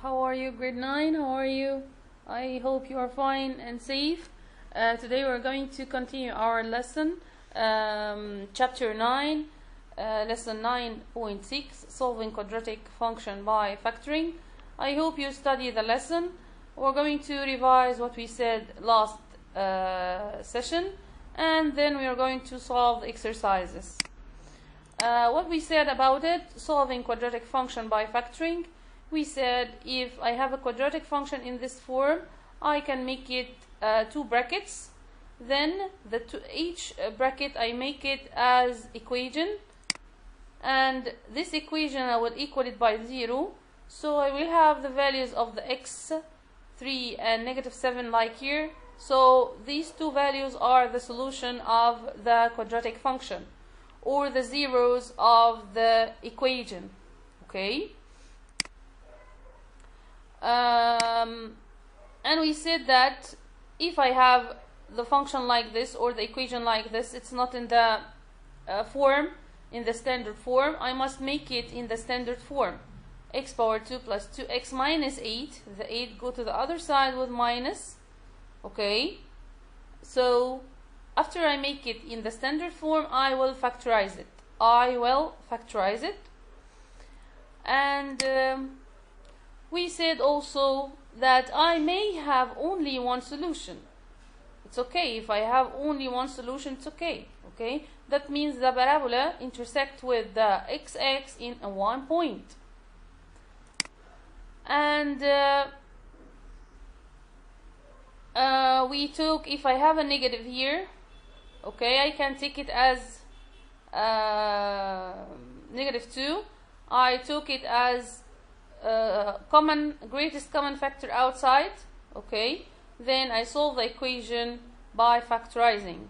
How are you, grade 9? How are you? I hope you are fine and safe. Today we're going to continue our lesson, chapter 9, lesson 9.6, solving quadratic function by factoring. I hope you study the lesson. We're going to revise what we said last session, and then we are going to solve the exercises. What we said about it, solving quadratic function by factoring, we said if I have a quadratic function in this form, I can make it two brackets. Then each bracket I make it as equation, and this equation I will equal it by 0. So I will have the values of the x, 3 and -7 like here. So these two values are the solution of the quadratic function, or the zeros of the equation. Okay. And we said that if I have the function like this or the equation like this, it's not in the form, in the standard form. I must make it in the standard form. X power 2 plus 2x minus 8. The 8 go to the other side with minus. Okay. So after I make it in the standard form, I will factorize it. And we said also that I may have only one solution. It's okay if I have only one solution, it's okay. Okay, that means the parabola intersect with the x-axis in one point. And we took, if I have a negative here, okay, I can take it as -2. I took it as greatest common factor outside. Okay, then I solve the equation by factorizing.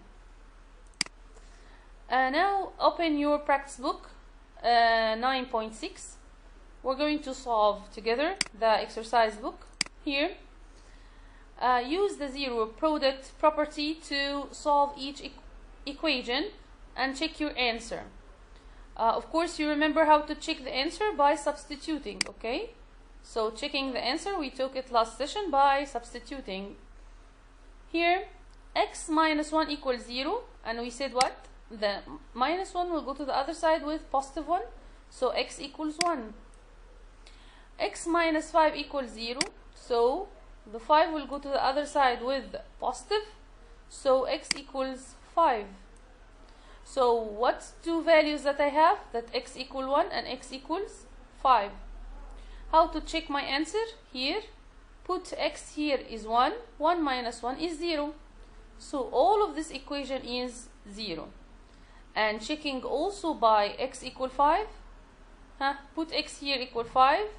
Now open your practice book 9.6. We're going to solve together the exercise book here. Use the zero product property to solve each equation and check your answer. Of course, you remember how to check the answer by substituting. Okay, so checking the answer, we took it last session by substituting. Here, x minus 1 equals 0, and we said what? The -1 will go to the other side with +1, so x equals 1. X minus 5 equals 0, so the 5 will go to the other side with positive, so x equals 5. So what's two values that I have? That x equals 1 and x equals 5. How to check my answer? Here, put x here is 1, 1 minus 1 is 0. So all of this equation is 0. And checking also by x equals 5, put x here equal 5,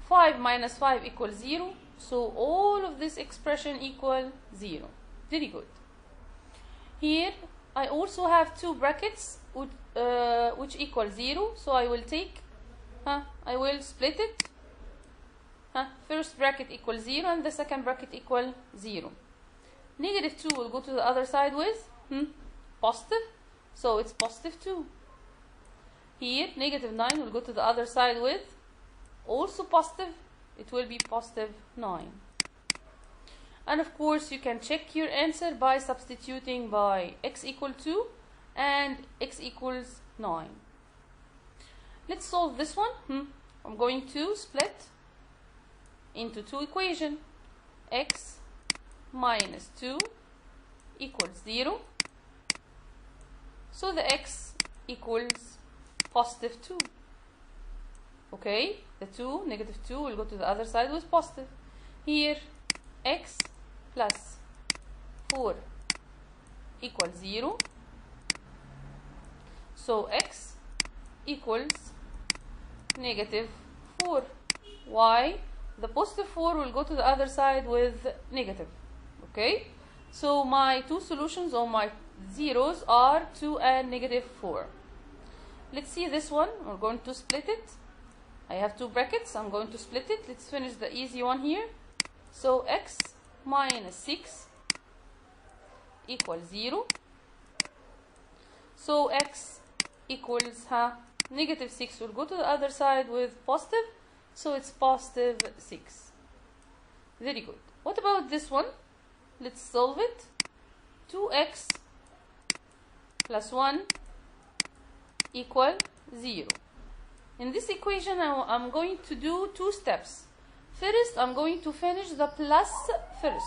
5 minus 5 equals 0. So all of this expression equal 0. Very good. Here I also have two brackets which equal 0. So I will take, I will split it. First bracket equals 0 and the second bracket equal 0. -2 will go to the other side with positive. So it's +2. Here, -9 will go to the other side with also positive. It will be +9. And of course, you can check your answer by substituting by x equals 2 and x equals 9. Let's solve this one. I'm going to split into two equations. X minus 2 equals 0. So the x equals +2. Okay, the -2 will go to the other side with positive. Here, x plus 4 equals 0. So x equals -4. Why? The +4 will go to the other side with negative. Okay, so my two solutions or my zeros are 2 and -4. Let's see this one. We're going to split it. I have two brackets. I'm going to split it. Let's finish the easy one here. So x minus 6 equals 0. So x equals -6 will go to the other side with positive. so it's positive 6. Very good. What about this one? Let's solve it. 2x plus 1 equal 0. In this equation, I'm going to do 2 steps. First, I'm going to finish the plus first.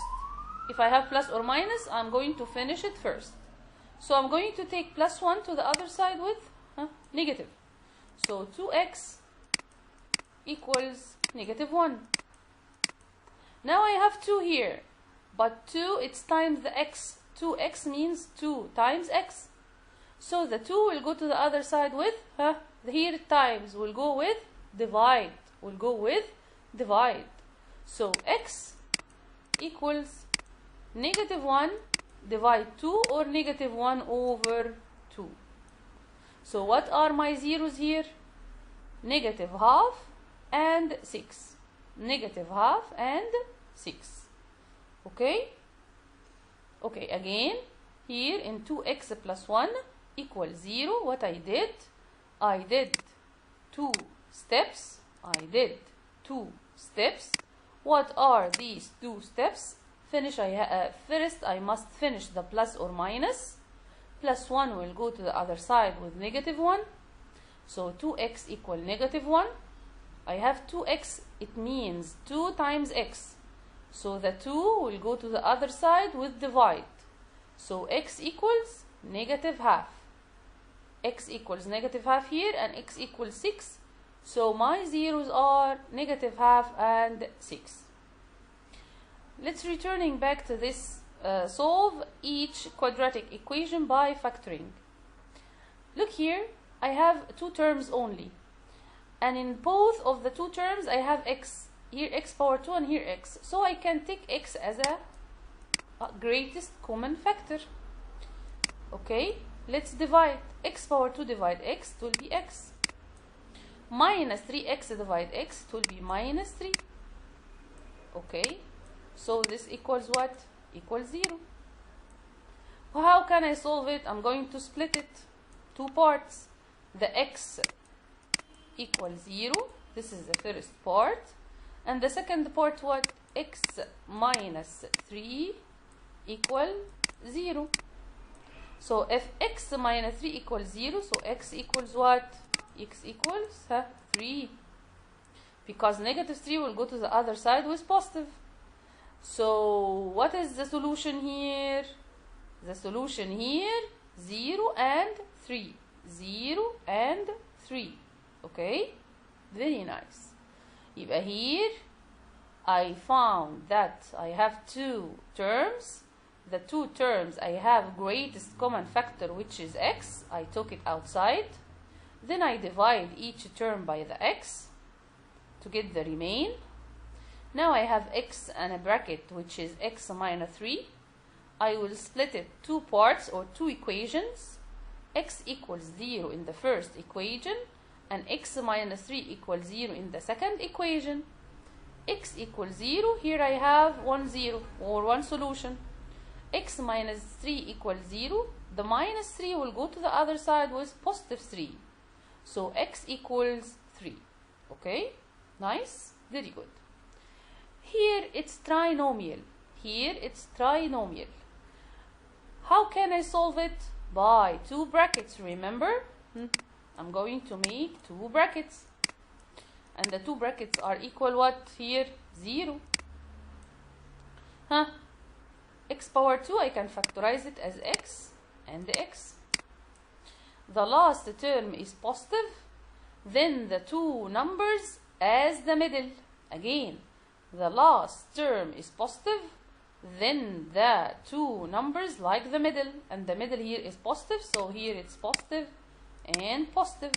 If I have plus or minus, I'm going to finish it first. So I'm going to take plus 1 to the other side with negative. So 2x equals negative 1. Now I have 2 here, but 2, it's times the x. 2x means 2 times x. So the 2 will go to the other side with, here times will go with divide. Will go with divide. So x equals negative 1 divide 2, or negative 1 over 2. So what are my zeros here? Negative half and 6. Negative half and 6. Okay? Okay, again, here in 2x plus 1 equals 0, what I did 2 steps. What are these 2 steps? First, I must finish the plus or minus. Plus 1 will go to the other side with negative 1. So 2x equal negative 1. I have 2x, it means 2 times x. So the 2 will go to the other side with divide. So x equals negative half. X equals negative half here, and x equals 6. So my zeros are negative half and 6. Let's returning back to this, solve each quadratic equation by factoring. Look here, I have 2 terms only. And in both of the 2 terms, I have x. Here x power 2 and here x. So I can take x as a greatest common factor. Okay, let's divide. X power 2 divide x, it will be x. Minus 3x divide x, it will be minus 3. Okay, so this equals what? Equals 0. Well, how can I solve it? I'm going to split it 2 parts. The x equals 0. This is the first part. And the second part, what? X minus 3 equal 0. So if x minus 3 equals 0, so x equals what? X equals 3. Because negative 3 will go to the other side with positive. So what is the solution here? The solution here, 0 and 3. 0 and 3. Okay? Very nice. يبقى here I found that I have 2 terms. The 2 terms I have greatest common factor, which is x. I took it outside. Then I divide each term by the x to get the remain. Now I have x and a bracket, which is x minus 3. I will split it 2 parts or 2 equations. X equals 0 in the first equation, and x minus 3 equals 0 in the second equation. X equals 0, here I have 1 0 or one solution. X minus 3 equals 0, the minus 3 will go to the other side with positive 3. So x equals 3. Okay, nice, very good. Here it's trinomial. Here it's trinomial. How can I solve it? By 2 brackets, remember? I'm going to make 2 brackets. And the 2 brackets are equal what here? 0. X power 2, I can factorize it as x and x. The last term is positive. Then the 2 numbers as the middle. Again, the last term is positive. Then the 2 numbers like the middle. And the middle here is positive. So here it's positive and positive.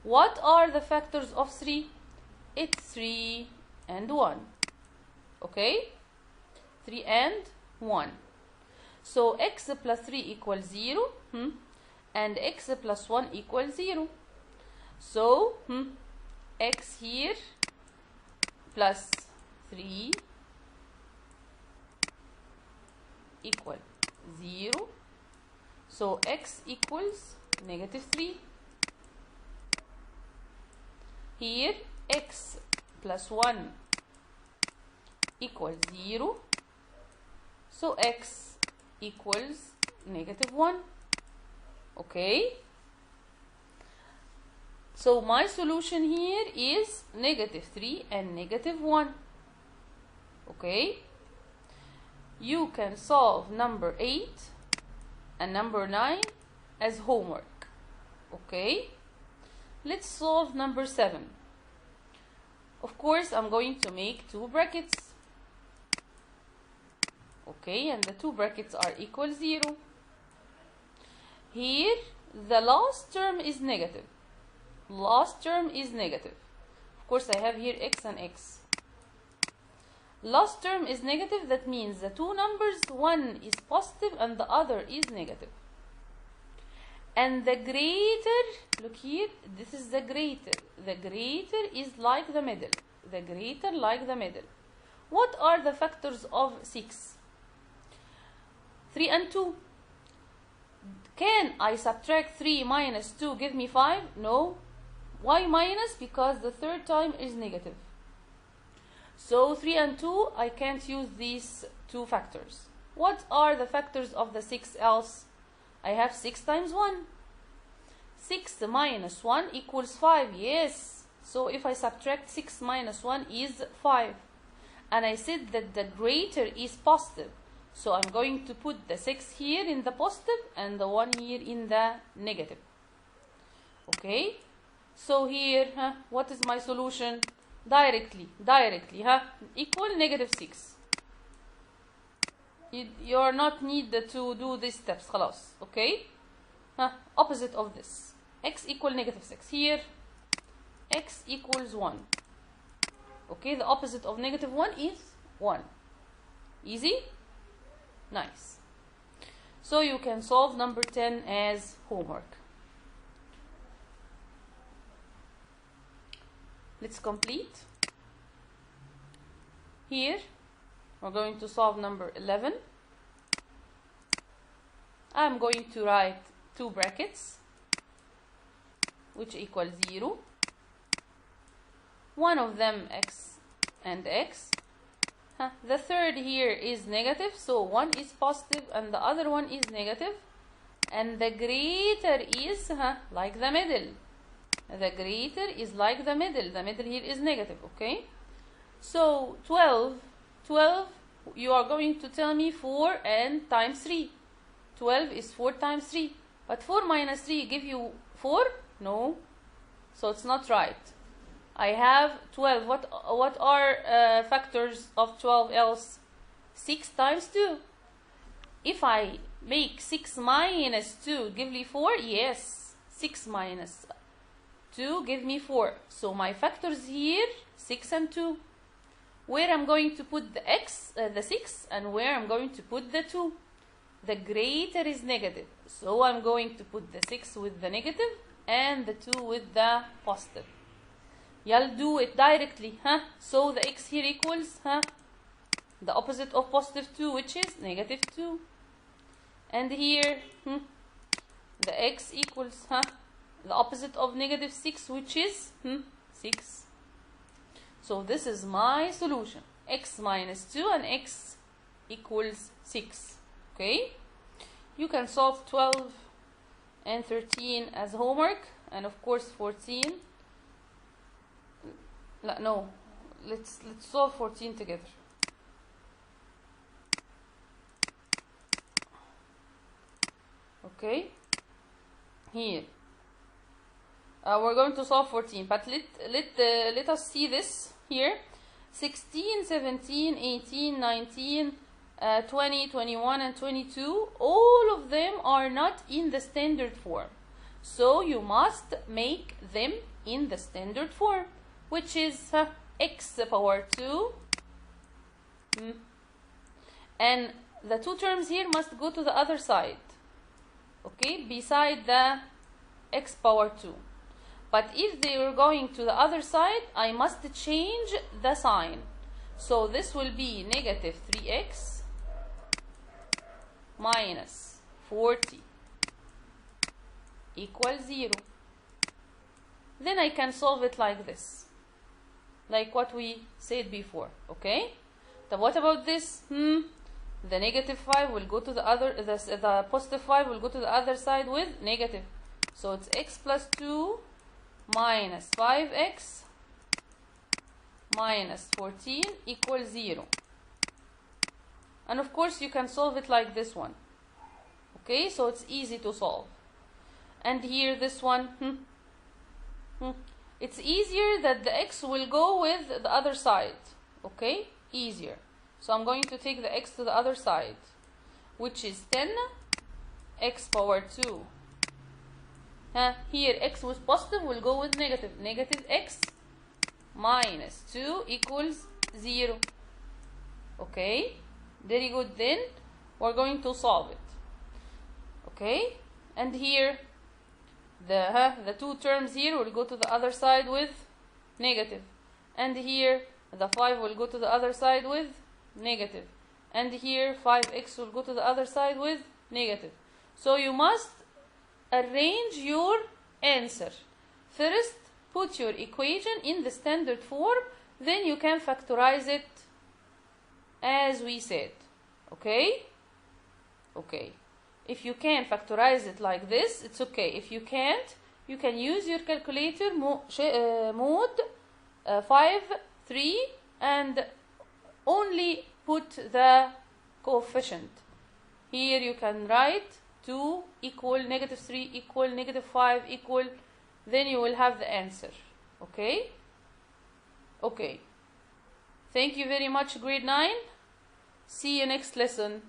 What are the factors of 3? It's 3 and 1. Okay? 3 and 1. So x plus 3 equals 0. And x plus 1 equals 0. So x here plus 3 equal 0. So x equals negative 3. Here x plus 1 equals 0. So x equals negative 1. Okay? So my solution here is negative 3 and negative 1. Okay? You can solve number 8 and number 9 as homework. Okay? Let's solve number 7. Of course, I'm going to make two brackets. Okay, and the two brackets are equal 0. Here, the last term is negative. Last term is negative. Of course, I have here x and x. Last term is negative, that means the two numbers, one is positive and the other is negative. And the greater, look here, this is the greater. The greater is like the middle. The greater like the middle. What are the factors of 6? 3 and 2. Can I subtract 3 minus 2 give me 5? No. Why minus? Because the third time is negative. So 3 and 2, I can't use these two factors. What are the factors of the 6 else? I have 6 times 1. 6 minus 1 equals 5. Yes. So if I subtract 6 minus 1 is 5. And I said that the greater is positive. So I'm going to put the 6 here in the positive and the 1 here in the negative. Okay? So here, what is my solution? Directly, equal negative 6. You are not needed to do these steps. خلاص. Okay? Opposite of this. X equal negative 6. Here, x equals 1. Okay, the opposite of negative 1 is 1. Easy? Nice. So you can solve number 10 as homework. Let's complete. Here, we're going to solve number 11. I'm going to write two brackets, which equal 0. One of them x and x. The third here is negative, so one is positive and the other one is negative. And the greater is like the middle. The greater is like the middle. The middle here is negative, okay? So 12, you are going to tell me 4 and times 3. 12 is 4 times 3. But 4 minus 3 give you 4? No. So it's not right. I have 12. What are factors of 12 else? 6 times 2. If I make 6 minus 2 give me 4? Yes. 6 minus 2 give me 4. So my factors here, 6 and 2. Where I'm going to put the x, the 6, and where I'm going to put the 2. The greater is negative. So I'm going to put the 6 with the negative and the 2 with the positive. Y'all do it directly, So the x here equals, the opposite of positive 2, which is negative 2. And here, the x equals, the opposite of negative 6, which is 6. So this is my solution. X minus 2 and x equals 6. Okay? You can solve 12 and 13 as homework. And of course 14. No. Let's solve 14 together. Okay? Here. We're going to solve 14, but let us see this here. 16, 17, 18, 19, 20, 21, and 22, all of them are not in the standard form. So you must make them in the standard form, which is x power 2. And the two terms here must go to the other side. Okay, beside the x power 2. But if they were going to the other side, I must change the sign. So this will be negative 3x minus 40 equals 0. Then I can solve it like this. like what we said before. Okay, so what about this? The negative 5 will go to the other, the positive 5 will go to the other side with negative. So it's x plus 2 minus 5x minus 14 equals 0. And of course you can solve it like this one. Okay, so it's easy to solve. And here this one, it's easier that the x will go with the other side. Okay, easier. So I'm going to take the x to the other side, which is 10 x power 2. Here x was positive will go with negative. Negative x minus 2 equals 0. Okay, very good. Then we're going to solve it. Okay, and here the two terms here will go to the other side with negative, and here the 5 will go to the other side with negative, and here 5x will go to the other side with negative. So you must arrange your answer. First, put your equation in the standard form, then you can factorize it as we said. Okay? Okay. If you can factorize it like this, it's okay. If you can't, you can use your calculator mode 5, 3, and only put the coefficient. Here you can write 2 equal negative 3 equal negative 5 equal, then you will have the answer. Okay? Okay. Thank you very much, grade 9. See you next lesson.